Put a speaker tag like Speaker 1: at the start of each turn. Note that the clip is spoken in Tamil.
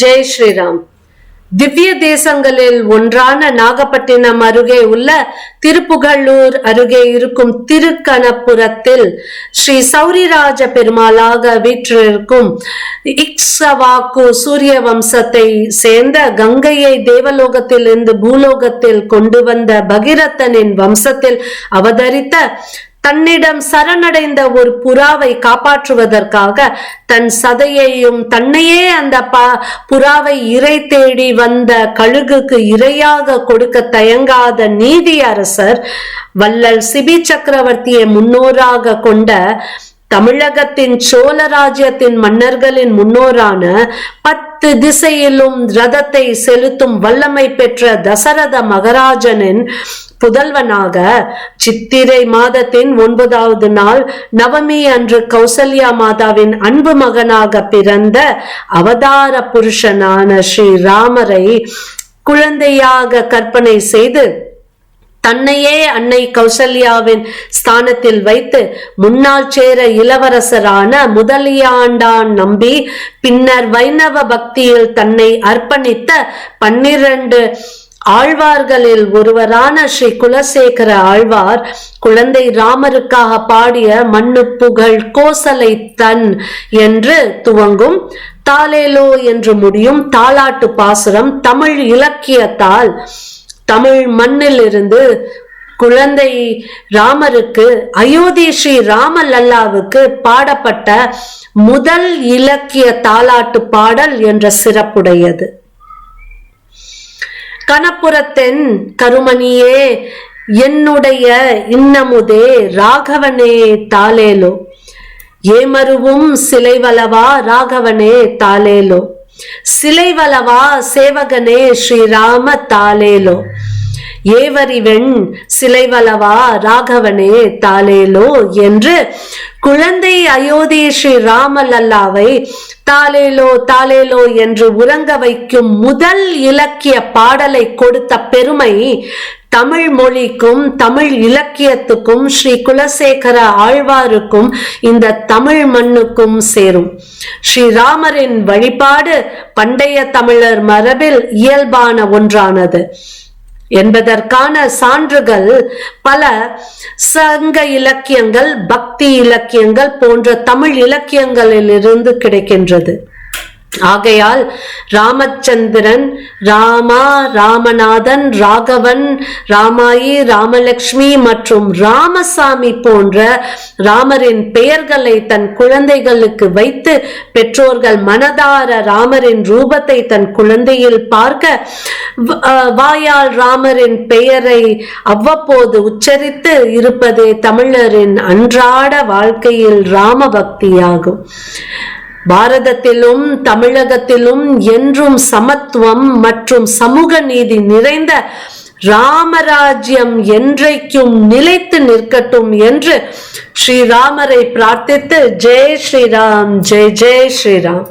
Speaker 1: ஜெய் ஸ்ரீராம். திவ்ய தேசங்களில் ஒன்றான நாகப்பட்டினம் அருகே உள்ள திருப்புகழூர் அருகே இருக்கும் திருக்கணபுரத்தில் ஸ்ரீ சௌரிராஜ பெருமாளாக வீற்றிருக்கும் இக்ஷ்வாகு சூரிய வம்சத்தை சேர்ந்த கங்கையை தேவலோகத்திலிருந்து பூலோகத்தில் கொண்டு வந்த பகீரதனின் வம்சத்தில் அவதரித்த தன்னிடம் சரணடைந்த ஒரு புறாவை காப்பாற்றுவதற்காக தன் சதையையும் தன்னையே அந்த புறாவை இறை தேடி வந்த கழுகுக்கு இரையாக கொடுக்க தயங்காத நீதி அரசர் வள்ளல் சிபி சக்கரவர்த்தியை முன்னோராக கொண்ட தமிழகத்தின் சோழ ராஜ்யத்தின் மன்னர்களின் முன்னோரான 10 திசையிலும் ரதத்தை செலுத்தும் வல்லமை பெற்ற தசரத மகாராஜனின் புதல்வனாக சித்திரை மாதத்தின் 9வது நாள் நவமி அன்று கௌசல்யா மாதாவின் அன்பு மகனாக பிறந்த அவதார புருஷனான ஸ்ரீ ராமரை குழந்தையாக கற்பனை செய்து தன்னையே அன்னை கௌசல்யாவின் ஸ்தானத்தில் வைத்து முன்னாள் சேர இளவரசரான முதலியாண்டான் நம்பி பின்னர் வைணவ பக்தியில் தன்னை அர்ப்பணித்த 12 ஆழ்வார்களில் ஒருவரான ஸ்ரீ குலசேகர ஆழ்வார் குழந்தை ராமருக்காக பாடிய மண்ணு புகழ் கோசலை தன் என்று துவங்கும் தாலேலோ என்று முடியும் தாலாட்டு பாசுரம் தமிழ் இலக்கியத்தால் தமிழ் மண்ணில் இருந்து குழந்தை ராமருக்கு அயோத்தி ஸ்ரீ ராமலல்லாவுக்கு பாடப்பட்ட முதல் இலக்கிய தாலாட்டு பாடல் என்ற சிறப்புடையது. கணபுரத்தின் கருமணியே என்னுடைய இன்னமுதே ராகவனே தாலேலோ ஏமருவும் சிலைவலவா ராகவனே தாலேலோ சிலைவலவா சேவகனே ஸ்ரீராம தாலேலோ ஏவரிவெண் சிலைவலவா ராகவனே தாலேலோ என்று குழந்தை அயோத்தி ஸ்ரீ ராமலல்லாவை தாலேலோ தாலேலோ என்று உறங்க வைக்கும் முதல் இலக்கிய பாடலை கொடுத்த பெருமை தமிழ் மொழிக்கும் தமிழ் இலக்கியத்துக்கும் ஸ்ரீ குலசேகர ஆழ்வாருக்கும் இந்த தமிழ் மண்ணுக்கும் சேரும். ஸ்ரீராமரின் வழிபாடு பண்டைய தமிழர் மரபில் இயல்பான ஒன்றானது என்பதற்கான சான்றுகள் பல சங்க இலக்கியங்கள் பக்தி இலக்கியங்கள் போன்ற தமிழ் இலக்கியங்களிலிருந்து கிடைக்கின்றது. ஆகையால் ராமச்சந்திரன் ராமா ராமநாதன் ராகவன் ராமாயி ராமலட்சுமி மற்றும் ராமசாமி போன்ற ராமரின் பெயர்களை தன் குழந்தைகளுக்கு வைத்து பெற்றோர்கள் மனதார ராமரின் ரூபத்தை தன் குழந்தையில் பார்க்க வாயால் ராமரின் பெயரை அவ்வப்போது உச்சரித்து இருப்பதே தமிழரின் அன்றாட வாழ்க்கையில் ராம பக்தியாகும். பாரதத்திலும் தமிழகத்திலும் என்றும் சமத்துவம் மற்றும் சமூக நீதி நிறைந்த ராமராஜ்யம் என்றைக்கும் நிலைத்து நிற்கட்டும் என்று ஸ்ரீராமரை பிரார்த்தித்து ஜெய் ஸ்ரீராம் ஜெய் ஜெய் ஸ்ரீராம்.